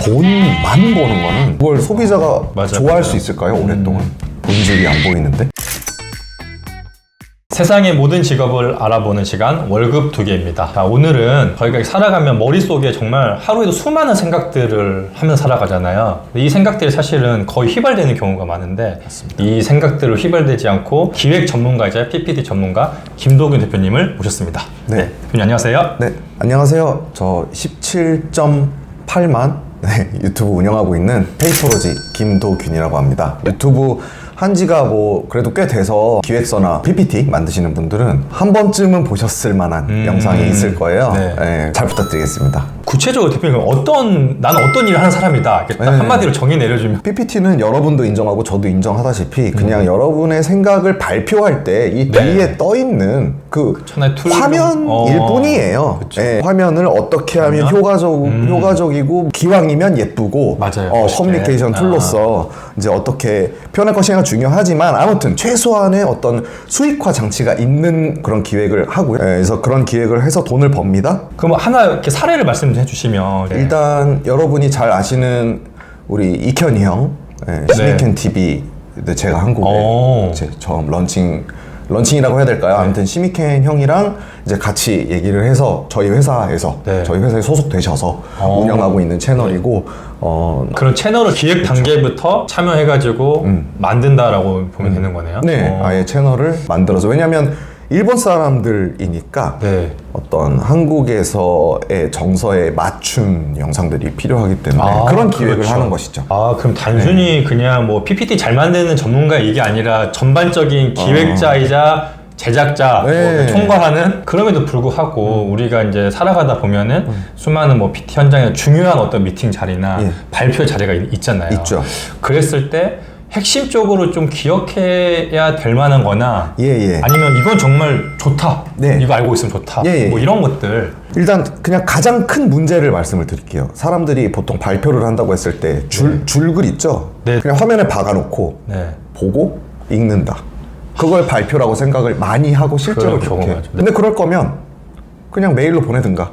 돈만 버는 거는 그걸 소비자가 맞아, 좋아할 맞아. 수 있을까요? 오랫동안 본질이 안 보이는데. 세상의 모든 직업을 알아보는 시간 월급 2개입니다. 자, 오늘은 저희가 살아가면 머릿속에 정말 하루에도 수많은 생각들을 하면서 살아가잖아요. 이 생각들이 사실은 거의 휘발되는 경우가 많은데 맞습니다. 이 생각들을 휘발되지 않고 기획 전문가이자 PPT 전문가 김도균 대표님을 모셨습니다. 네. 대표님 안녕하세요. 네, 안녕하세요. 저 17.8만 유튜브 운영하고 있는 페이퍼로지 김도균이라고 합니다. 유튜브 한 지가 뭐 그래도 꽤 돼서 기획서나 PPT 만드시는 분들은 한 번쯤은 보셨을 만한 영상이 있을 거예요. 네. 네, 잘 부탁드리겠습니다. 구체적으로 대표님 나는 어떤 일을 하는 사람이다 이렇게 딱 네. 한마디로 정의 내려주면 PPT는 여러분도 인정하고 저도 인정하다시피 그냥 여러분의 생각을 발표할 때 이 네. 뒤에 떠있는 그 천하의 툴 화면일 뿐이에요. 네, 화면을 어떻게 하면 효과적이고 기왕이면 예쁘고 맞아요. 커뮤니케이션 툴로서 이제 어떻게 표현할 것이냐가 중요하지만 아무튼 최소한의 어떤 수익화 장치가 있는 그런 기획을 하고요. 네, 그래서 그런 기획을 해서 돈을 법니다. 그럼 하나 이렇게 사례를 말씀 좀 해주시면 네. 일단 여러분이 잘 아시는 우리 이현이 형, 시미켄 TV 제가 한국에 이제 처음 런칭이라고 해야 될까요? 아무튼 시미켄 형이랑 이제 같이 얘기를 해서 저희 회사에 소속되셔서 운영하고 있는 채널이고 그런 채널을 기획 단계부터 참여해가지고 만든다라고 보면 되는 거네요. 네, 아예 채널을 만들어서 왜냐면 일본 사람들이니까 네. 어떤 한국에서의 정서에 맞춘 영상들이 필요하기 때문에 그런 기획을 그렇죠. 하는 것이죠. 그럼 단순히 그냥 뭐 PPT 잘 만드는 전문가 이게 아니라 전반적인 기획자이자 제작자, 네. 뭐 총괄하는 그럼에도 불구하고 우리가 이제 살아가다 보면은 수많은 뭐 PT 현장에 중요한 어떤 미팅 자리나 발표 자리가 있잖아요. 있죠. 그랬을 때 핵심적으로 좀 기억해야 될 만한 거나 아니면 이건 정말 좋다. 이거 알고 있으면 좋다. 뭐 이런 것들. 일단 그냥 가장 큰 문제를 말씀을 드릴게요. 사람들이 보통 발표를 한다고 했을 때 줄글 있죠? 그냥 화면에 박아놓고 보고 읽는다. 그걸 발표라고 생각을 많이 하고 실제로 그렇게 해요. 근데 그럴 거면 그냥 메일로 보내든가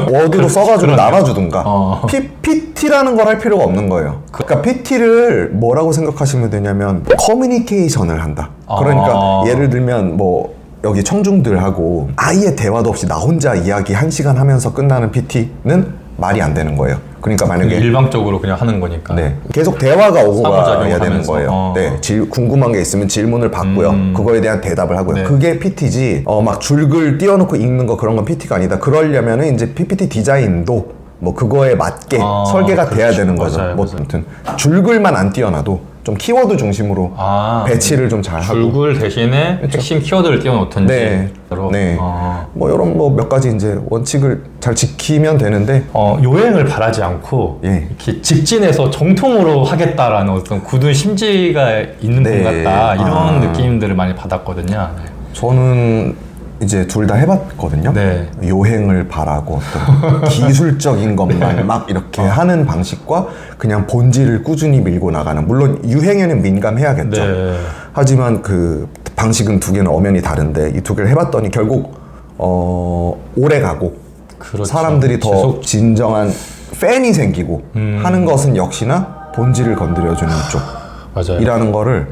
워드로 써가지고 나눠주든가 PPT라는 걸 할 필요가 없는 거예요. 그러니까 PT를 뭐라고 생각하시면 되냐면 커뮤니케이션을 한다. 그러니까 예를 들면 뭐 여기 청중들하고 아예 대화도 없이 나 혼자 이야기 1시간 하면서 끝나는 PT는 말이 안 되는 거예요. 그러니까 만약에 일방적으로 그냥 하는 거니까. 계속 대화가 오고 가야 되는 하면서. 거예요. 궁금한 게 있으면 질문을 받고요. 그거에 대한 대답을 하고요. 그게 PT지. 막 줄글 띄워놓고 읽는 거 그런 건 PT가 아니다. 그러려면은 이제 PPT 디자인도 뭐 그거에 맞게 설계가 돼야 되는 거죠. 맞아요. 아무튼 줄글만 안 띄워놔도 좀 키워드 중심으로 배치를 좀 잘 하고 줄글 대신에 핵심 키워드를 띄워놓던지. 뭐 이런 뭐 몇 가지 이제 원칙을 잘 지키면 되는데 요행을 바라지 않고 이렇게 직진해서 정통으로 하겠다라는 어떤 굳은 심지가 있는 분 같다 이런 느낌들을 많이 받았거든요. 저는 이제 둘 다 해봤거든요. 요행을 바라고 어떤 기술적인 것만 막 이렇게 하는 방식과 그냥 본질을 꾸준히 밀고 나가는, 물론 유행에는 민감해야겠죠. 하지만 그 방식은 두 개는 엄연히 다른데 이 두 개를 해봤더니 결국 오래 가고 사람들이 더 진정한 팬이 생기고 하는 것은 역시나 본질을 건드려주는 쪽이라는 거를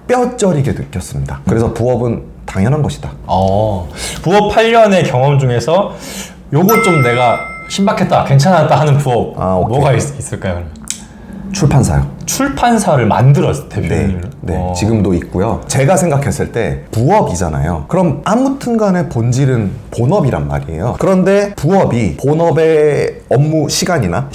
뼈저리게 느꼈습니다. 그래서 부업은 당연한 것이다. 부업 8년의 경험 중에서 요거 좀 내가 신박했다, 괜찮았다 하는 부업 뭐가 있을까요? 출판사요. 출판사를 만들었어요, 대표님. 지금도 있고요. 제가 생각했을 때 부업이잖아요. 그럼 아무튼 간에 본질은 본업이란 말이에요. 그런데 부업이 본업의 업무 시간이나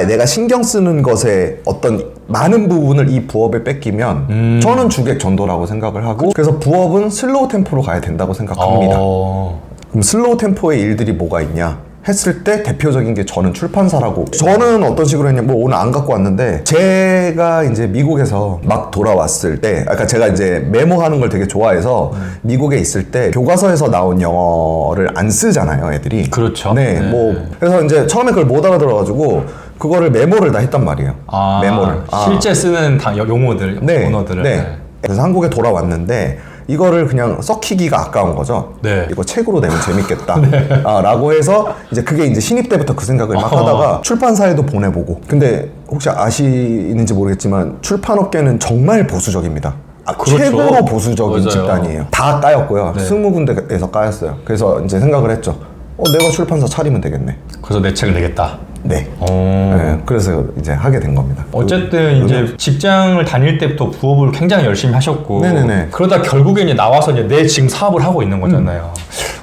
내가 신경 쓰는 것에 어떤 많은 부분을 이 부업에 뺏기면 저는 주객 전도라고 생각을 하고, 그래서 부업은 슬로우 템포로 가야 된다고 생각합니다. 그럼 슬로우 템포의 일들이 뭐가 있냐 했을 때 대표적인 게 저는 출판사라고. 저는 어떤 식으로 했냐면 뭐 오늘 안 갖고 왔는데, 제가 이제 미국에서 막 돌아왔을 때, 아까 제가 이제 메모하는 걸 되게 좋아해서 미국에 있을 때 교과서에서 나온 영어를 안 쓰잖아요, 애들이. 그렇죠. 뭐 그래서 이제 처음에 그걸 못 알아들어가지고 그거를 메모를 다 했단 말이에요. 메모를. 실제 쓰는 용어들, 언어들을. 그래서 한국에 돌아왔는데 이거를 그냥 썩히기가 아까운 거죠. 네. 이거 책으로 내면 재밌겠다. 라고 해서 이제 그게 이제 신입 때부터 그 생각을 막 하다가 출판사에도 보내보고. 근데 혹시 아시는지 모르겠지만 출판업계는 정말 보수적입니다. 그렇죠. 최고로 보수적인 맞아요. 집단이에요. 다 까였고요. 네. 20군데에서 까였어요. 그래서 이제 생각을 했죠. 내가 출판사 차리면 되겠네. 그래서 내 책을 내겠다. 네. 네. 그래서 이제 하게 된 겁니다. 어쨌든 이제 직장을 다닐 때부터 부업을 굉장히 열심히 하셨고 네네네. 그러다 결국에 이제 나와서 이제 내 지금 사업을 하고 있는 거잖아요.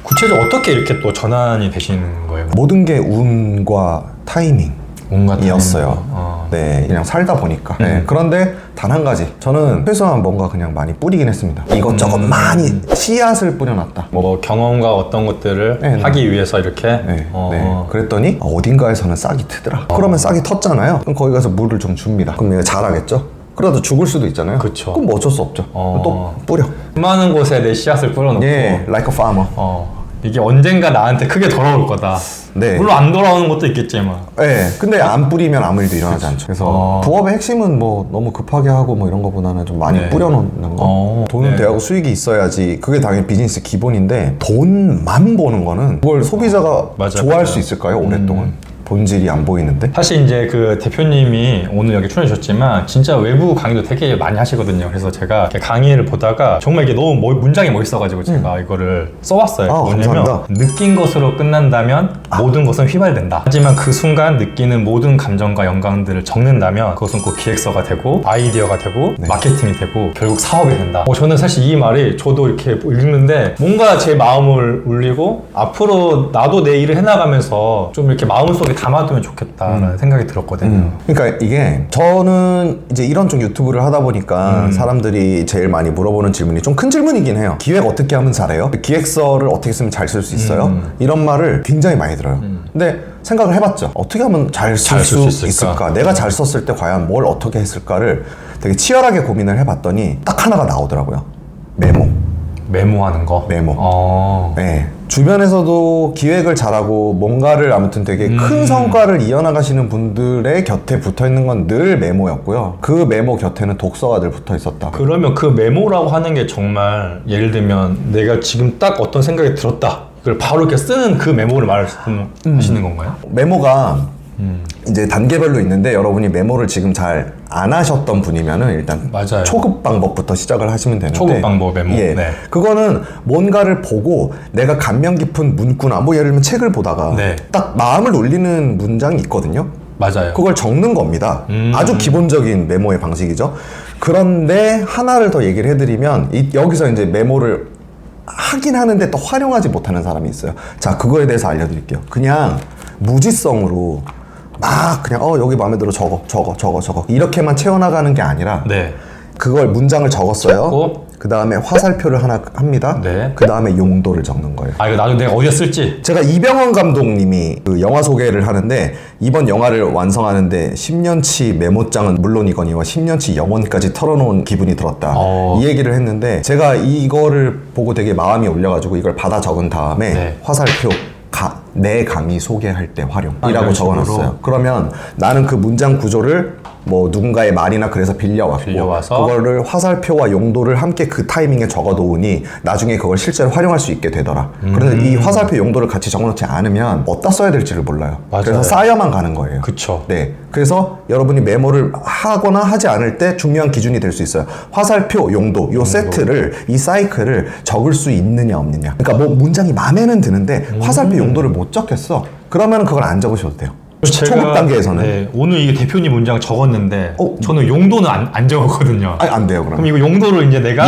구체적으로 어떻게 이렇게 또 전환이 되신 거예요? 모든 게 운과 타이밍. 뭔가 이었어요. 네, 그냥 살다 보니까. 네, 그런데 단 한 가지. 저는 최소한 뭔가 그냥 많이 뿌리긴 했습니다. 이것저것 많이 씨앗을 뿌려놨다. 뭐 경험과 어떤 것들을 네, 네. 하기 위해서 이렇게 네, 네. 그랬더니 어딘가에서는 싹이 트더라. 그러면 싹이 텄잖아요. 그럼 거기 가서 물을 좀 줍니다. 그럼 얘가 자라겠죠? 그러다 죽을 수도 있잖아요. 그쵸. 그럼 뭐 어쩔 수 없죠. 또 뿌려. 수많은 곳에 내 씨앗을 뿌려놓고 예, like a farmer. 이게 언젠가 나한테 크게 돌아올 거다. 네. 물론 안 돌아오는 것도 있겠지만. 네, 근데 안 뿌리면 아무 일도 일어나지 않죠. 그래서 부업의 핵심은 뭐 너무 급하게 하고 뭐 이런 거보다는 좀 많이 네. 뿌려놓는 거. 돈은 네. 대하고 수익이 있어야지. 그게 당연히 비즈니스 기본인데 돈만 버는 거는 그걸 소비자가 맞아요, 좋아할 맞아요. 수 있을까요? 오랫동안. 본질이 안 보이는데. 사실 이제 그 대표님이 오늘 여기 출연해 주셨지만 진짜 외부 강의도 되게 많이 하시거든요. 그래서 제가 이렇게 강의를 보다가 정말 이게 너무 문장이 멋있어가지고 제가 이거를 써왔어요. 뭐냐면 감사합니다. 느낀 것으로 끝난다면 모든 것은 휘발된다. 하지만 그 순간 느끼는 모든 감정과 영광들을 적는다면 그것은 곧 기획서가 되고 아이디어가 되고 마케팅이 되고 결국 사업이 된다. 저는 사실 이 말이 저도 이렇게 읽는데 뭔가 제 마음을 울리고 앞으로 나도 내 일을 해나가면서 좀 이렇게 마음속에 담아두면 좋겠다라는 생각이 들었거든요. 그러니까 이게 저는 이제 이런 쪽 유튜브를 하다 보니까 사람들이 제일 많이 물어보는 질문이 좀 큰 질문이긴 해요. 기획 어떻게 하면 잘해요? 기획서를 어떻게 쓰면 잘 쓸 수 있어요? 이런 말을 굉장히 많이 들어요. 근데 생각을 해봤죠. 어떻게 하면 잘 쓸 수 있을까? 내가 잘 썼을 때 과연 뭘 어떻게 했을까를 되게 치열하게 고민을 해봤더니 딱 하나가 나오더라고요. 메모. 메모하는 거? 메모. 네. 주변에서도 기획을 잘하고 뭔가를 아무튼 되게 큰 성과를 이어나가시는 분들의 곁에 붙어 있는 건 늘 메모였고요. 그 메모 곁에는 독서가 늘 붙어 있었다. 그러면 그 메모라고 하는 게 정말 예를 들면 내가 지금 딱 어떤 생각이 들었다. 그걸 바로 이렇게 쓰는 그 메모를 말하시는 건가요? 메모가 이제 단계별로 있는데 여러분이 메모를 지금 잘 안 하셨던 분이면은 일단 맞아요. 초급 방법부터 시작을 하시면 되는데 초급 방법 메모. 예, 네. 그거는 뭔가를 보고 내가 감명 깊은 문구나 뭐 예를 들면 책을 보다가 네. 딱 마음을 울리는 문장이 있거든요. 맞아요. 그걸 적는 겁니다. 아주 기본적인 메모의 방식이죠. 그런데 하나를 더 얘기를 해드리면 여기서 이제 메모를 하긴 하는데 또 활용하지 못하는 사람이 있어요. 자, 그거에 대해서 알려드릴게요. 그냥 무지성으로 막 그냥 여기 마음에 들어 적어 이렇게만 채워나가는 게 아니라 네. 그걸 문장을 적었어요. 적고 그 다음에 화살표를 하나 합니다. 네. 그 다음에 용도를 적는 거예요. 이거 나중에 내가 어디에 쓸지. 제가 이병헌 감독님이 그 영화 소개를 하는데 이번 영화를 완성하는데 10년치 메모장은 물론이거니와 10년치 영혼까지 털어놓은 기분이 들었다. 이 얘기를 했는데 제가 이거를 보고 되게 마음이 울려가지고 이걸 받아 적은 다음에 화살표 내 감히 소개할 때 활용이라고 적어놨어요. 그러면 나는 그 문장 구조를 뭐 누군가의 말이나 그래서 빌려와서 그거를 화살표와 용도를 함께 그 타이밍에 적어놓으니 나중에 그걸 실제로 활용할 수 있게 되더라. 그런데 이 화살표 용도를 같이 적어놓지 않으면 어디다 써야 될지를 몰라요. 맞아요. 그래서 쌓여만 가는 거예요. 그쵸. 네. 그래서 여러분이 메모를 하거나 하지 않을 때 중요한 기준이 될 수 있어요. 화살표, 용도, 요 세트를, 이 사이클을 적을 수 있느냐 없느냐. 그러니까 뭐 문장이 마음에는 드는데 화살표 용도를 못 적겠어. 그러면 그걸 안 적으셔도 돼요. 초급 단계에서는. 오늘 이게 대표님 문장 적었는데 저는 용도는 안 적었거든요. 아니, 안 돼요. 그럼 이거 용도를 이제 내가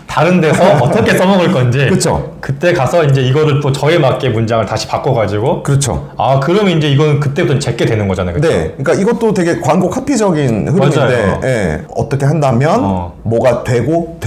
다른 데서 어떻게 써먹을 건지 그렇죠. 그때 가서 이제 이거를 또 저에 맞게 문장을 다시 바꿔가지고 그렇죠. 그러면 이제 이건 그때부터 제게 되는 거잖아요. 그렇죠? 네. 그러니까 이것도 되게 광고 카피적인 흐름인데 예, 어떻게 한다면 뭐가 되고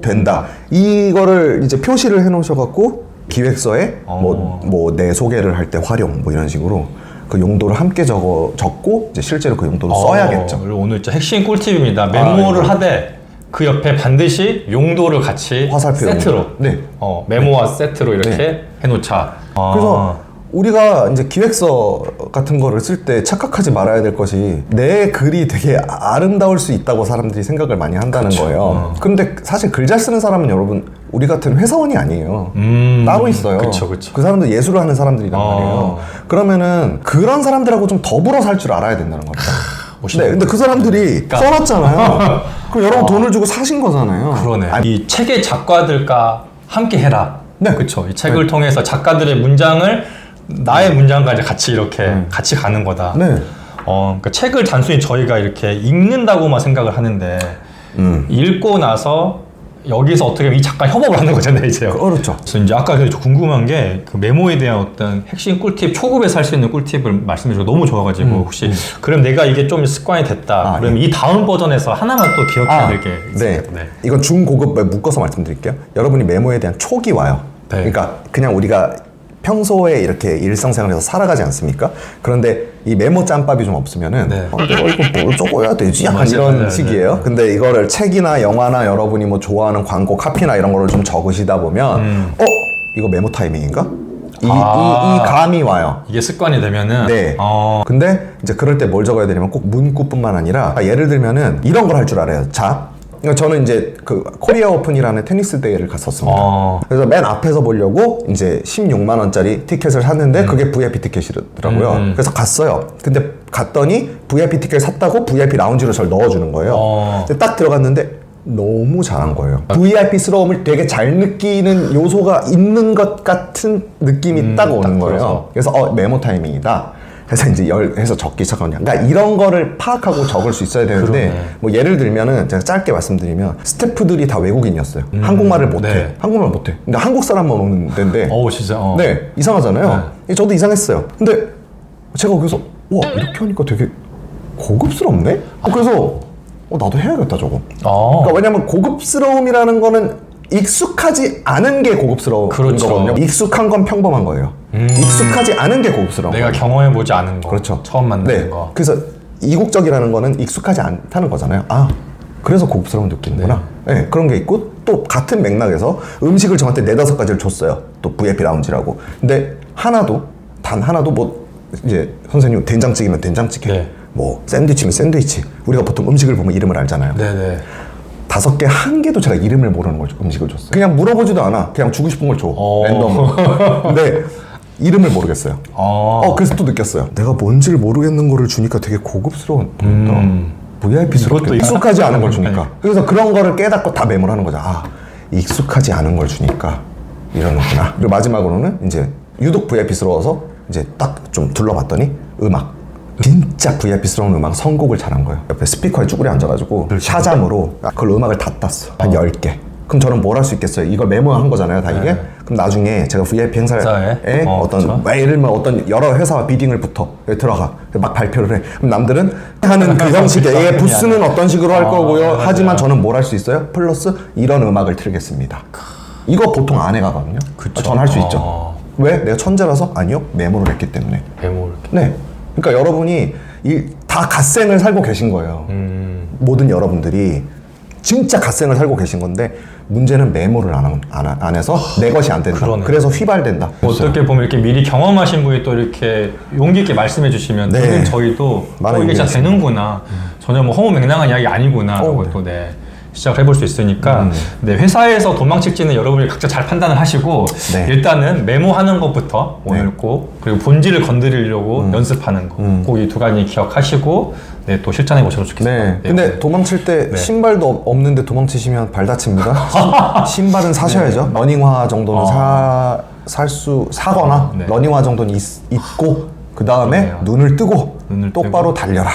된다. 이거를 이제 표시를 해놓으셔갖고 기획서에 뭐 내 소개를 할 때 활용 뭐 이런 식으로 그 용도를 함께 적고 이제 실제로 그 용도를 써야겠죠. 그리고 오늘 진짜 핵심 꿀팁입니다. 메모를 하되 그 옆에 반드시 용도를 같이 화살표 세트로 용도. 네. 메모와 세트로 이렇게 해놓자. 그래서 우리가 이제 기획서 같은 거를 쓸 때 착각하지 말아야 될 것이 내 글이 되게 아름다울 수 있다고 사람들이 생각을 많이 한다는 거예요. 근데 사실 글 잘 쓰는 사람은 여러분 우리 같은 회사원이 아니에요. 따로 있어요. 그쵸. 그 사람들 예술을 하는 사람들이란 말이에요. 그러면은 그런 사람들하고 좀 더불어 살 줄 알아야 된다는 겁니다. 네, 근데 그 사람들이 써놨잖아요. 그럼 여러분 돈을 주고 사신 거잖아요. 그러네. 이 책의 작가들과 함께 해라. 네. 그쵸. 이 책을 통해서 작가들의 문장을 나의 문장과 이제 같이 이렇게 같이 가는 거다. 네. 그러니까 책을 단순히 저희가 이렇게 읽는다고만 생각을 하는데 읽고 나서 여기서 어떻게 보면 이 작가 협업을 하는 거잖아요, 이제. 그렇죠. 그래서 이제 아까 궁금한 게 그 메모에 대한 어떤 핵심 꿀팁, 초급에서 할 수 있는 꿀팁을 말씀해 주셔서 너무 좋아가지고 혹시 그럼 내가 이게 좀 습관이 됐다. 그러면 이 다음 버전에서 하나만 또 기억해야 될 게 있습니다. 네. 이건 중고급 묶어서 말씀드릴게요. 여러분이 메모에 대한 촉이 와요. 네. 그러니까 그냥 우리가 평소에 이렇게 일상생활에서 살아가지 않습니까? 그런데 이 메모 짬밥이 좀 없으면은 네. 내가 이거 뭘 적어야 되지? 약간 맞아요. 이런 네, 식이에요. 근데 이거를 책이나 영화나 여러분이 뭐 좋아하는 광고 카피나 이런 거를 좀 적으시다 보면 이거 메모 타이밍인가? 이 감이 와요. 이게 습관이 되면은 네. 근데 이제 그럴 때 뭘 적어야 되냐면 꼭 문구뿐만 아니라 예를 들면은 이런 걸 할 줄 알아요. 자, 그러니까 저는 이제 그 코리아 오픈이라는 테니스 대회를 갔었습니다. 그래서 맨 앞에서 보려고 이제 16만 원짜리 티켓을 샀는데 그게 VIP 티켓이더라고요. 그래서 갔어요. 근데 갔더니 VIP 티켓 샀다고 VIP 라운지로 저를 넣어주는 거예요. 근데 딱 들어갔는데 너무 잘한 거예요. VIP스러움을 되게 잘 느끼는 요소가 있는 것 같은 느낌이 딱 오는 거예요. 그래서 메모 타이밍이다. 그래서 이제 해서 적기 시작하냐. 그러니까 이런 거를 파악하고 적을 수 있어야 되는데, 그러네. 뭐 예를 들면은 제가 짧게 말씀드리면 스태프들이 다 외국인이었어요. 한국말을 못해. 네. 한국말 못해. 근데 한국 사람만 오는 데인데, 진짜. 네, 이상하잖아요. 저도 이상했어요. 근데 제가 거기서 와 이렇게 하니까 되게 고급스럽네. 그래서 나도 해야겠다 저거. 그러니까 왜냐면 고급스러움이라는 거는 익숙하지 않은 게 고급스러운 그렇죠. 거거든요. 익숙한 건 평범한 거예요. 익숙하지 않은 게 고급스러운 내가 거예요. 경험해보지 않은 거. 그렇죠. 처음 만나는 네. 거. 그래서 이국적이라는 거는 익숙하지 않다는 거잖아요. 그래서 고급스러움 느끼는구나. 네. 그런 게 있고 또 같은 맥락에서 음식을 저한테 4-5가지를 줬어요. 또 VIP 라운지라고. 근데 단 하나도 뭐 이제 선생님 된장찌개면 된장찌개, 네. 뭐 샌드위치면 샌드위치. 우리가 보통 음식을 보면 이름을 알잖아요. 네네. 5개 한 개도 제가 이름을 모르는 걸 음식을 줬어요. 그냥 물어보지도 않아. 그냥 주고 싶은 걸 줘. 랜덤으로. 근데 이름을 모르겠어요. 그래서 또 느꼈어요. 내가 뭔지를 모르겠는 거를 주니까 되게 고급스러운 보인다. VIP스럽게 익숙하지 않은 걸 주니까. 그래서 그런 거를 깨닫고 다 메모를 하는 거죠. 익숙하지 않은 걸 주니까 이러는구나. 그리고 마지막으로는 이제 유독 VIP스러워서 이제 딱 좀 둘러봤더니 음악. 진짜 VIP스러운 음악 선곡을 잘한 거예요. 옆에 스피커에 쭈그려 앉아가지고 샤잠으로 그걸 음악을 다 땄어. 한 10개. 그럼 저는 뭘 할 수 있겠어요? 이걸 메모한 거잖아요, 다 이게. 그럼 나중에 제가 VIP 행사에 어떤 예를 들면 어떤 여러 회사와 비딩을 붙어 들어가 막 발표를 해. 그럼 남들은 하는 그 형식의 부스는 어떤 식으로 할 거고요. 하지만 저는 뭘 할 수 있어요? 플러스 이런 음악을 틀겠습니다. 이거 보통 안 해가거든요. 전 할 수 있죠. 왜? 내가 천재라서? 아니요. 메모를 했기 때문에. 메모를. 네. 그러니까 여러분이 다 갓생을 살고 계신 거예요. 모든 여러분들이 진짜 갓생을 살고 계신 건데 문제는 메모를 안 해서 내 것이 안 된다. 그러네. 그래서 휘발된다. 어떻게 보면 이렇게 미리 경험하신 분이 또 이렇게 용기 있게 말씀해 주시면 네. 저희도 많은 이게 진짜 되는구나. 전혀 뭐 허무맹랑한 이야기 아니구나 하고 또 시작을 해볼 수 있으니까 회사에서 도망칠지는 여러분이 각자 잘 판단을 하시고 일단은 메모하는 것부터 오늘 꼭 그리고 본질을 건드리려고 연습하는 거 꼭 이 2가지 기억하시고 또 실천해 보셔도 좋겠습니다. 네. 근데 도망칠 때 신발도 없는데 도망치시면 발 다칩니다. 신발은 사셔야죠. 러닝화 정도는 사거나 러닝화 정도는 있고 그 다음에 눈을 뜨고 똑바로 달려라.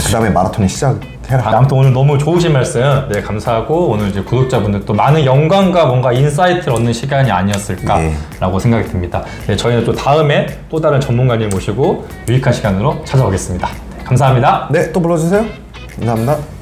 그 다음에 마라톤이 시작해라. 아무튼 오늘 너무 좋으신 말씀 감사하고 오늘 이제 구독자분들 또 많은 영광과 뭔가 인사이트를 얻는 시간이 아니었을까라고 생각이 듭니다. 저희는 또 다음에 또 다른 전문가님 모시고 유익한 시간으로 찾아오겠습니다. 감사합니다. 네, 또 불러주세요. 감사합니다.